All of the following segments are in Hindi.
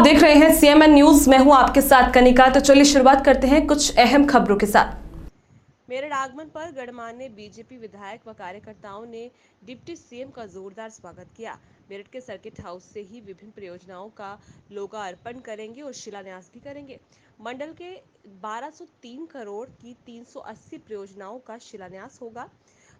देख रहे हैं CMN न्यूज। मैं हूं आपके साथ कनिका। तो चलिए शुरुआत करते हैं कुछ अहम खबरों के साथ। मेरठ आगमन पर गणमान्य बीजेपी विधायक व कार्यकर्ताओं ने डिप्टी सीएम का जोरदार स्वागत किया। मेरठ के सर्किट हाउस से ही विभिन्न परियोजनाओं का लोकार्पण करेंगे और शिलान्यास भी करेंगे। मंडल के 1203 करोड़ की 380 परियोजनाओं का शिलान्यास होगा।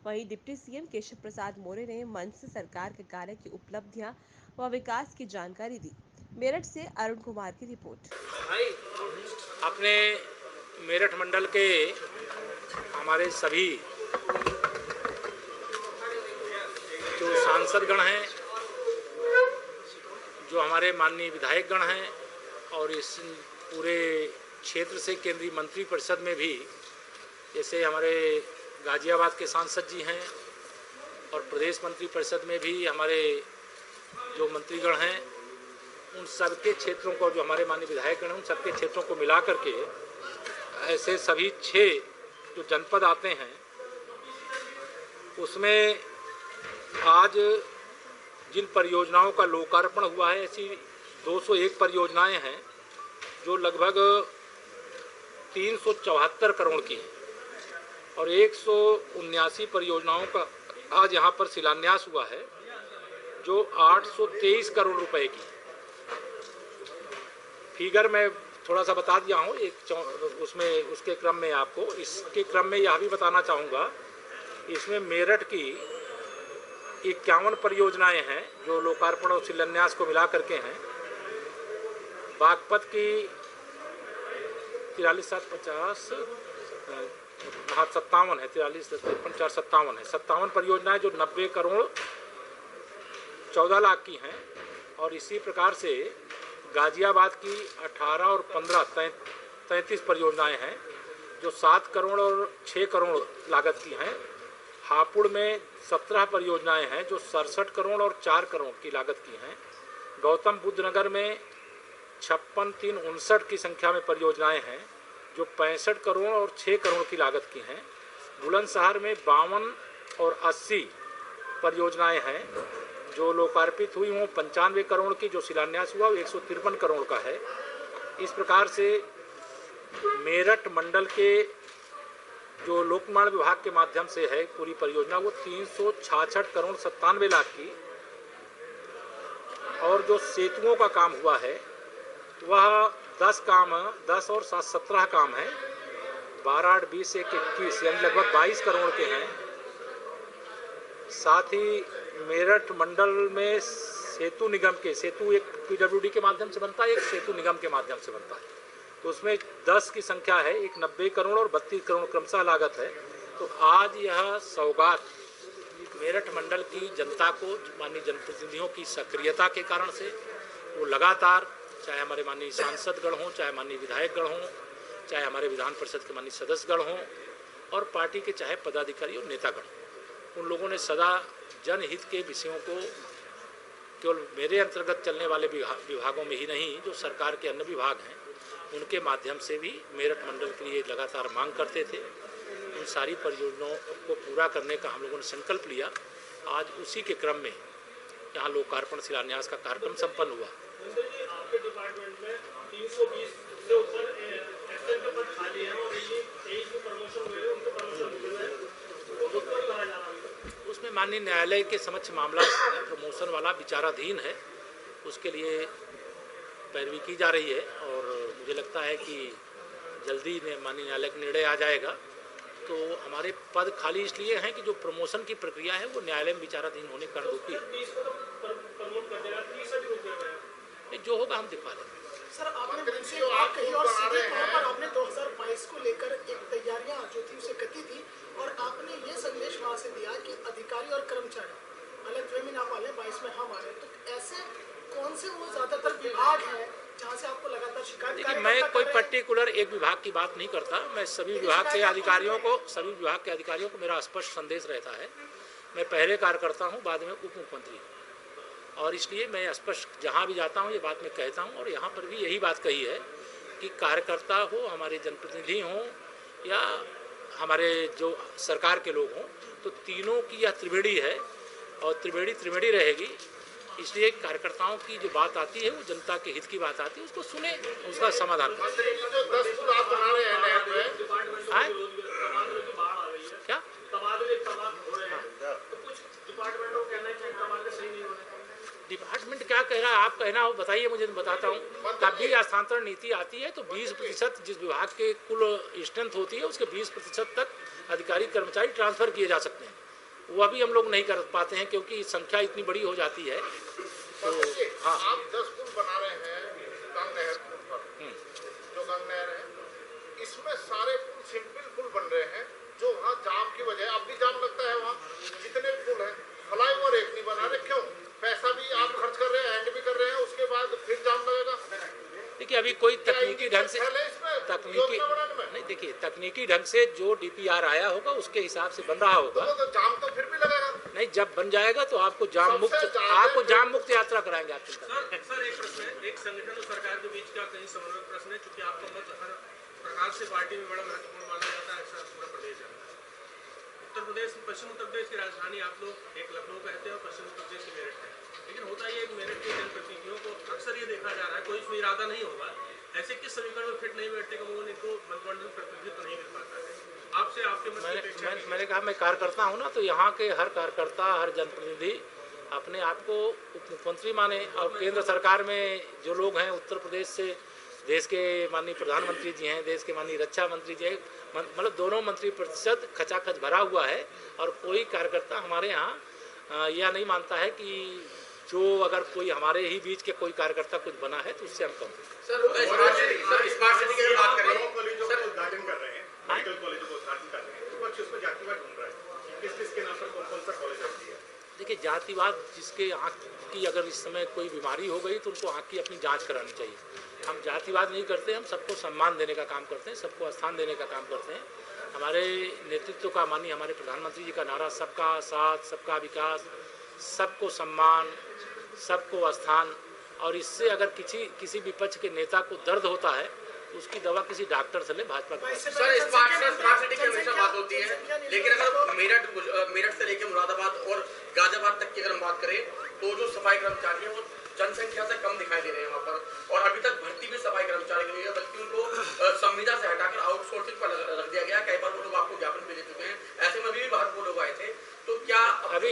वहीं डिप्टी सीएम केशव प्रसाद मौर्य ने मंच से सरकार के कार्य की उपलब्धियां व विकास की जानकारी दी। मेरठ से अरुण कुमार की रिपोर्ट। अपने मेरठ मंडल के हमारे सभी जो सांसदगण हैं, जो हमारे माननीय विधायकगण हैं और इस पूरे क्षेत्र से केंद्रीय मंत्री परिषद में भी जैसे हमारे गाजियाबाद के सांसद जी हैं और प्रदेश मंत्री परिषद में भी हमारे जो मंत्रीगण हैं, उन सबके क्षेत्रों को जो हमारे माननीय विधायकगण हैं उन सबके क्षेत्रों को मिला करके ऐसे सभी 6 जो जनपद आते हैं उसमें आज जिन परियोजनाओं का लोकार्पण हुआ है, ऐसी 201 परियोजनाएं हैं जो लगभग 374 करोड़ की हैं और 179 परियोजनाओं का आज यहाँ पर शिलान्यास हुआ है जो 823 करोड़ रुपए की। फिगर मैं थोड़ा सा बता दिया हूँ उसमें उसके क्रम में आपको इसके क्रम में यह भी बताना चाहूँगा, इसमें मेरठ की 51 परियोजनाएं हैं जो लोकार्पण और शिलान्यास को मिला करके हैं। बागपत की 43,750 हाँ 57 है, 43,457 है, 57 परियोजनाएं जो 90 करोड़ 14 लाख की हैं। और इसी प्रकार से गाजियाबाद की 18 और 15 33 परियोजनाएं हैं जो 7 करोड़ और 6 करोड़ लागत की हैं। हापुड़ में 17 परियोजनाएं हैं जो 67 करोड़ और 4 करोड़ की लागत की हैं। गौतम बुद्ध नगर में 56,359 की संख्या में परियोजनाएं हैं जो 65 करोड़ और 6 करोड़ की लागत की हैं। बुलंदशहर में 52 और 80 परियोजनाएं हैं जो लोकार्पित हुई हों 95 करोड़ की, जो शिलान्यास हुआ वो 153 करोड़ का है। इस प्रकार से मेरठ मंडल के जो लोक निर्माण विभाग के माध्यम से है पूरी परियोजना वो 366 करोड़ 97 लाख की। और जो सेतुओं का काम हुआ है वह 10 और 7 17 काम है, 12 8 20 1 21 यानी लगभग 22 करोड़ के हैं। साथ ही मेरठ मंडल में सेतु निगम के सेतु एक PWD के माध्यम से बनता है, एक सेतु निगम के माध्यम से बनता है, तो उसमें 10 की संख्या है, एक 90 करोड़ और 32 करोड़ क्रमशः लागत है। तो आज यह सौगात मेरठ मंडल की जनता को माननीय जनप्रतिनिधियों की सक्रियता के कारण से वो लगातार, चाहे हमारे माननीय सांसदगण हों, चाहे माननीय विधायकगण हों, चाहे हमारे विधान परिषद के माननीय सदस्यगण हों और पार्टी के चाहे पदाधिकारी और नेतागण, उन लोगों ने सदा जनहित के विषयों को केवल मेरे अंतर्गत चलने वाले विभागों में ही नहीं, जो सरकार के अन्य विभाग हैं उनके माध्यम से भी मेरठ मंडल के लिए लगातार मांग करते थे। उन सारी परियोजनाओं को पूरा करने का हम लोगों ने संकल्प लिया। आज उसी के क्रम में यहाँ लोकार्पण शिलान्यास का कार्यक्रम संपन्न हुआ। आपके डिपार्टमेंट में 320 से ऊपर एक्सेल के पद खाली हैं और ये 23 जो प्रमोशन हुए उनके प्रमोशन हुए हैं, वो कब करा जा रहा है? उसमें माननीय न्यायालय के समक्ष मामला प्रमोशन वाला विचाराधीन है, उसके लिए पैरवी की जा रही है और मुझे लगता है कि जल्दी माननीय न्यायालय का निर्णय आ जाएगा। तो हमारे पद खाली इसलिए हैं कि जो प्रमोशन की प्रक्रिया है वो न्यायालय में विचाराधीन होने कारण रुकी है। जो होगा हम दिखा देंगे। सर, आपने कहीं और सीधे तौर पर आपने 2022 को लेकर एक तैयारियां जो थी उसे गति दी और आपने ये संदेश वहां से दिया कि अधिकारी और कर्मचारी अलग वे में ना पाले, 22 में हम आ रहे हैं। तो ऐसे कौन से वो ज्यादातर विभाग हैं जहाँ से आपको लगातार शिकायत? देखिए, मैं कोई पर्टिकुलर एक विभाग की बात नहीं करता। मैं सभी विभाग के अधिकारियों को मेरा स्पष्ट संदेश रहता है। मैं पहले कार्यकर्ता हूँ, बाद में उप मुख्यमंत्री हूँ और इसलिए मैं स्पष्ट जहाँ भी जाता हूँ ये बात मैं कहता हूँ। और यहाँ पर भी यही बात कही है कि कार्यकर्ता हो, हमारे जनप्रतिनिधि हों या हमारे जो सरकार के लोग हों, तो तीनों की यह त्रिवेणी है और त्रिवेणी रहेगी। इसलिए कार्यकर्ताओं की जो बात आती है वो जनता के हित की बात आती है, उसको सुने, उसका समाधान करें। हाँ? क्या डिपार्टमेंट क्या कह रहा है, आप कहना हो बताइए, मुझे बताता हूँ। तब भी स्थानांतरण नीति आती है तो 20% जिस विभाग के कुल स्ट्रेंथ होती है उसके 20% तक अधिकारी कर्मचारी ट्रांसफर किए जा सकते हैं। वो अभी हम लोग नहीं कर पाते हैं क्योंकि संख्या इतनी बड़ी हो जाती है। तो हाँ, आप 10 पुल बना रहे हैं गंग नहर पुल पर, जो गंग नहर है, इसमें सारे पुल सिंपल पुल बन रहे हैं, जो वहाँ जाम की वजह, अब भी जाम लगता है वहाँ, जितने पुल हैं, फ्लाईओवर एक नहीं बना रहे, क्यों? पैसा भी आप खर्च कर रहे हैं, एंड भी कर रहे हैं, उसके बाद फिर जाम लगेगा। देखिए अभी कोई तकनीकी ढंग से तकनीकी ढंग से जो डीपीआर आया होगा उसके हिसाब से बन रहा होगा। तो जाम तो फिर भी लगेगा नहीं, जब बन जाएगा तो आपको जाम मुक्त यात्रा कराएंगे। आप सर एक प्रश्न है, एक संगठन और सरकार के बीच का कहीं समन्वय प्रश्न है, क्योंकि आपका मत हर प्रकार से पार्टी में बड़ा महत्वपूर्ण माना जाता है, ऐसा पूरा प्रदेश है। उत्तर प्रदेश, पश्चिम उत्तर प्रदेश की राजधानी आप लोग एक लखनऊ कहते हैं और पश्चिम उत्तर प्रदेश की मेरठ है, लेकिन होता ये मेरठ के जनप्रतिनिधियों को अक्सर ये देखा जा रहा है, कोई इसमें इरादा नहीं होगा, ऐसे किस समीकरण में फिट नहीं बैठने का लोगों ने को मंत्रिमंडल प्रतिनिधित्व नहीं मिल पाता है। आपसे आपके मैंने कहा मैं कार्यकर्ता हूँ ना, तो यहाँ के हर कार्यकर्ता, हर जनप्रतिनिधि अपने आप को उप मुख्यमंत्री माने, और केंद्र सरकार में जो लोग हैं उत्तर प्रदेश से, देश के माननीय प्रधानमंत्री जी हैं, देश के माननीय रक्षा मंत्री जी हैं, मतलब दोनों मंत्री प्रतिशत खचाखच भरा हुआ है। और कोई कार्यकर्ता हमारे यहाँ यह नहीं मानता है कि जो अगर कोई हमारे ही बीच के कोई कार्यकर्ता कुछ बना है तो उससे हम कम। सर स्मार्ट सिटी की बात करें, कॉलेजों का उद्घाटन कर रहे हैं, मेडिकल कॉलेजों का उद्घाटन कर रहे हैं, विपक्ष उसमें जातिवाद ढूंढ रहा है, किस-किस के नाम पर कौन-कौन सा कॉलेज है? देखिए जातिवाद, जिसके आँख की अगर इस समय कोई बीमारी हो गई तो उनको आँख की अपनी जांच करानी चाहिए। हम जातिवाद नहीं करते, हम सबको सम्मान देने का काम करते हैं, सबको स्थान देने का काम करते हैं। हमारे नेतृत्व का, माननीय हमारे प्रधानमंत्री जी का नारा सबका साथ, सबका विकास, सबको सम्मान, सबको स्थान, और इससे अगर किसी विपक्ष के नेता को दर्द होता है तो उसकी दवा किसी डॉक्टर से ले, भाजपा का। सर स्मार्ट सिटी की हमेशा बात होती है, लेकिन अगर मेरठ से लेकर मुरादाबाद और गाजियाबाद तक की अगर हम बात करें तो जो सफाई कर्मचारी है वो जनसंख्या से कम दिखाई दे रहे हैं वहाँ पर, और अभी तक भर्ती भी सफाई कर्मचारी की हुई है, बल्कि उनको संविदा से हटाकर आउटसोर्सिंग पर रख दिया गया। कई बार वो लोग आपको ज्ञापन भी दे चुके हैं, ऐसे में भी बहुत वो लोग आए थे, तो क्या अभी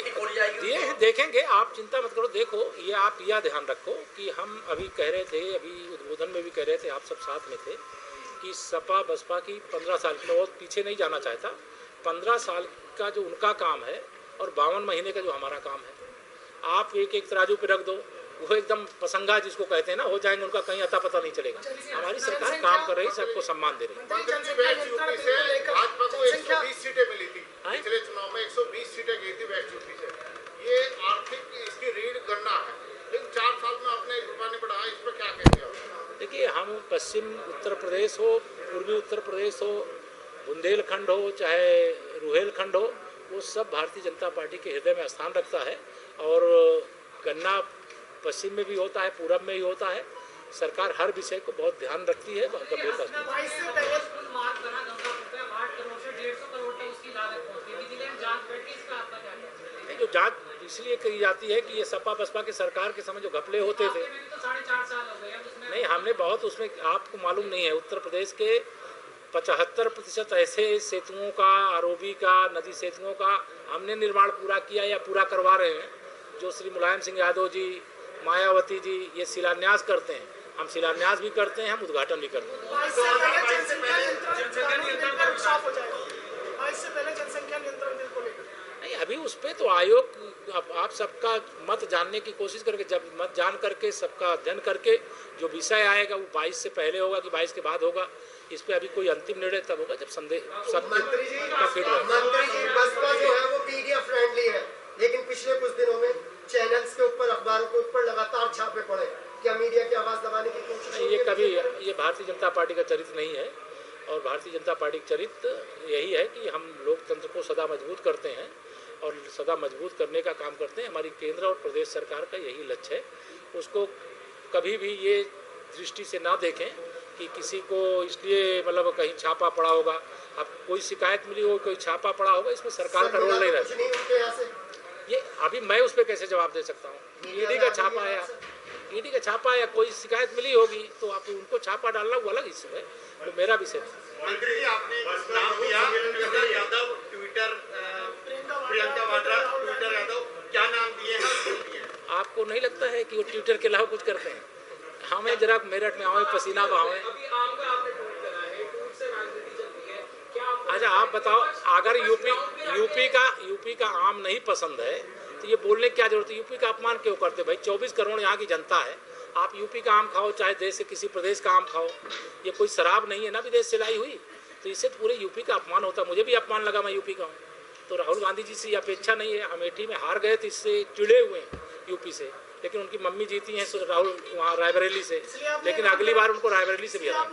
ये देखेंगे, आप चिंता मत करो। देखो ये आप यह ध्यान रखो कि हम अभी कह रहे थे, अभी उद्बोधन में भी कह रहे थे, आप सब साथ में थे, कि सपा बसपा की 15 साल, मैं बहुत पीछे नहीं जाना चाहता, 15 साल का जो उनका काम है और 52 महीने का जो हमारा काम है, आप एक तराजू पे रख दो, वो एकदम पसंगा जिसको कहते हैं ना, हो जाएंगे, उनका कहीं अता पता नहीं चलेगा। हमारी सरकार काम कर रही, सबको सम्मान दे रही है। सीटें मिली थी पिछले चुनाव में, 120 सीटें गई थी वेस्ट यूपी से, ये आर्थिक इसकी रीढ़ गणना है, लेकिन 4 साल में आपने 1 रुपया नहीं बढ़ाया, इस पर क्या कहते हैं? देखिए हम पश्चिम उत्तर प्रदेश हो, पूर्वी उत्तर प्रदेश हो, बुंदेलखंड हो, चाहे रुहेलखंड हो, वो सब भारतीय जनता पार्टी के हृदय में स्थान रखता है, और गन्ना पश्चिम में भी होता है, पूरब में भी होता है। सरकार हर विषय को बहुत ध्यान रखती है, गंभीरता से। जो जांच इसलिए करी जाती है कि ये सपा बसपा की सरकार के समय जो घपले होते थे, नहीं हमने बहुत उसमें, आपको मालूम नहीं है, उत्तर प्रदेश के 75% ऐसे सेतुओं का, आरओबी का, नदी सेतुओं का हमने निर्माण पूरा किया या पूरा करवा रहे हैं, जो श्री मुलायम सिंह यादव जी, मायावती जी ये शिलान्यास करते हैं। हम शिलान्यास भी करते हैं, हम उद्घाटन भी करते हैं। नहीं अभी उस पर तो आयोग, अब आप सबका मत जानने की कोशिश करके, जब मत जान करके सबका अध्ययन करके जो विषय आएगा वो 22 से पहले होगा कि 22 के बाद होगा, इस पे अभी कोई अंतिम निर्णय तब होगा जब संदेह सब मंत्री जी बसपा जो है वो मीडिया फ्रेंडली है, लेकिन पिछले कुछ दिनों में चैनल्स के ऊपर, अखबारों के ऊपर लगातार छापे पड़े, क्या मीडिया की आवाज दबाने की कोशिश? ये कभी, ये भारतीय जनता पार्टी का चरित्र नहीं है, और भारतीय जनता पार्टी का चरित्र यही है कि हम लोकतंत्र को सदा मजबूत करते हैं और सदा मजबूत करने का काम करते हैं। हमारी केंद्र और प्रदेश सरकार का यही लक्ष्य है, उसको कभी भी ये दृष्टि से ना देखें कि किसी को इसलिए मतलब कहीं छापा पड़ा होगा, अब कोई शिकायत मिली हो, कोई छापा पड़ा होगा, इसमें सरकार का रोल नहीं रहता। ये अभी मैं उस पर कैसे जवाब दे सकता हूँ? ईडी का छापा है या कोई शिकायत मिली होगी तो आप उनको छापा डालना वो अलग इशू है, तो मेरा विषय नहीं। मंत्री जी, आपने नाम दिया प्रियंका यादव, प्रियंका वाड्रा, ट्विटर यादव, क्या नाम दिए हैं? आपको नहीं लगता है कि वो ट्विटर के अलावा कुछ करते हैं? हमें जरा मेरठ में आवे, पसीना बहावे। अच्छा आप बताओ, अगर यूपी का आम नहीं पसंद है तो ये बोलने की क्या जरूरत है? यूपी का अपमान क्यों करते भाई? 24 करोड़ यहाँ की जनता है, आप यूपी का आम खाओ चाहे देश से किसी प्रदेश का आम खाओ, ये कोई शराब नहीं है ना विदेश से लाई हुई, तो इससे पूरे यूपी का अपमान होता। मुझे भी अपमान लगा, मैं यूपी का हूँ। तो राहुल गांधी जी से ये अपेक्षा नहीं है। अमेठी में हार गए तो इससे चिड़े हुए हैं यूपी से, लेकिन उनकी मम्मी जीती हैं राहुल वहाँ रायबरेली से, लेकिन अगली बार उनको रायबरेली से भी हराया।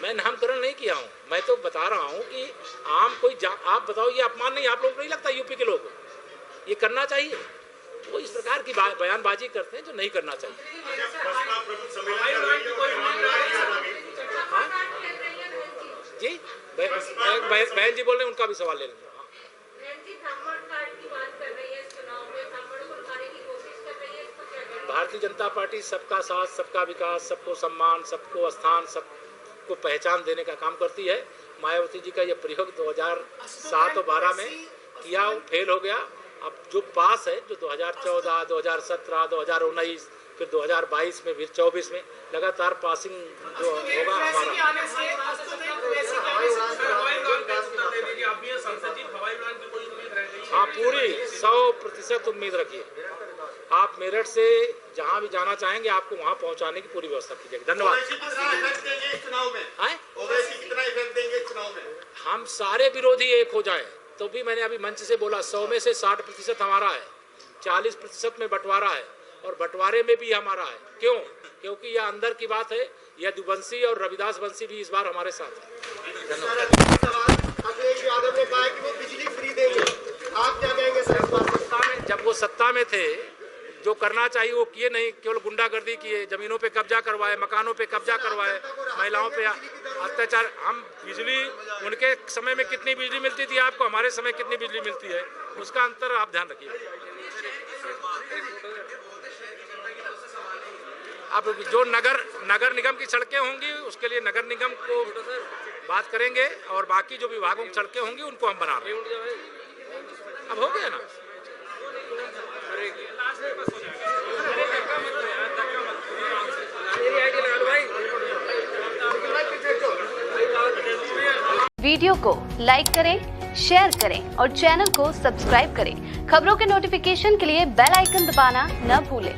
मैं नामकरण नहीं किया हूँ, मैं तो बता रहा हूँ कि आम कोई आप बताओ, ये अपमान नहीं? आप लोगों को नहीं लगता यूपी के लोग ये करना चाहिए? वो इस प्रकार की बयानबाजी करते हैं जो नहीं करना चाहिए। हाँ? जी बहन जी बोल रहे हैं, उनका भी सवाल ले लेंगे। भारतीय जनता पार्टी सबका साथ, सबका विकास, सबको सम्मान, सबको स्थान, सबको पहचान देने का काम करती है। मायावती जी का यह प्रयोग 2007 और 12 में किया, फेल हो गया। अब जो पास है, जो 2014, 2017, 2019, फिर 2022 में, फिर 24 में लगातार पासिंग जो होगा हमारा। हाँ, पूरी 100% उम्मीद रखिए। आप मेरठ से जहाँ भी जाना चाहेंगे आपको वहाँ पहुँचाने की पूरी व्यवस्था की जाएगी। धन्यवाद। हम सारे विरोधी एक हो जाएं तो भी मैंने अभी मंच से बोला 100 में से 60% हमारा है, 40% में बंटवारा है और बंटवारे में भी हमारा है। क्यों? क्योंकि यह अंदर की बात है। यदुवंशी और रविदास वंशी भी इस बार हमारे साथ है। अखिलेश यादव ने कहा कि वो बिजली फ्री देंगे, आप क्या कहेंगे सर? जब वो सत्ता में थे, जो करना चाहिए वो किए नहीं, केवल गुंडागर्दी किए, जमीनों पे कब्जा करवाए, मकानों पे कब्जा करवाए, महिलाओं पे अत्याचार। हम बिजली, उनके समय में कितनी बिजली मिलती थी आपको, हमारे समय कितनी बिजली मिलती है, उसका अंतर आप ध्यान रखिए। अब जो नगर निगम की सड़कें होंगी उसके लिए नगर निगम को बात करेंगे और बाकी जो विभागों की सड़कें होंगी उनको हम बना रहे हैं। अब हो गया ना? वीडियो को लाइक करें, शेयर करें और चैनल को सब्सक्राइब करें। खबरों के नोटिफिकेशन के लिए बेल आइकन दबाना न भूलें।